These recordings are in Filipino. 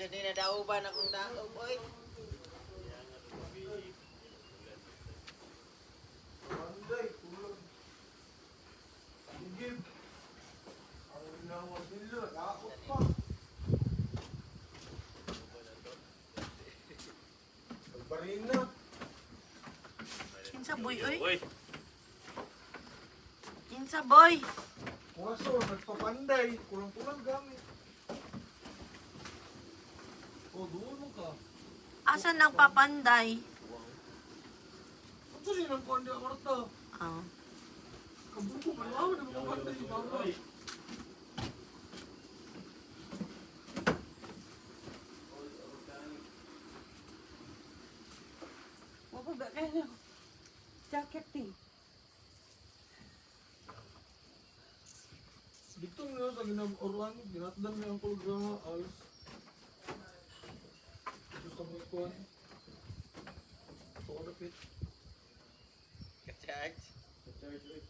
di na dauban akong daog, oy. Panday, tulog. Higib. Ang inawag nila, nakakot pa. Pagbarin na. Kinsa boy, oy? Uy, Kinsa boy? Kaso, nagpapanday. Kulang-kulang gamit. O, doon mo ka. Asa nagpapanday? Ito siya ng kuwanda, Marta. Ah. Kabuko, malawa na magpapanday si Mama. Wapag ba kayo? Jacket eh. Dito nga sa ginag-oruan, ginatdan niya ang programa, alas. Ito sa mga kuwan. Ito ko napit. Ka-charge. charge uy.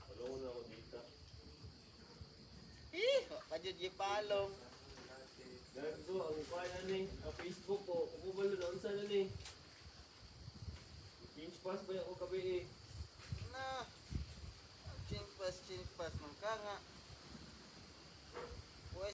Wala na ako dito. Kadyo di palong. Gago, ang kaya ni, ang Facebook ko, kumubalo na unsa na ni. Change pass ba ako kabi eh. Na. Chinpas, man ka nga.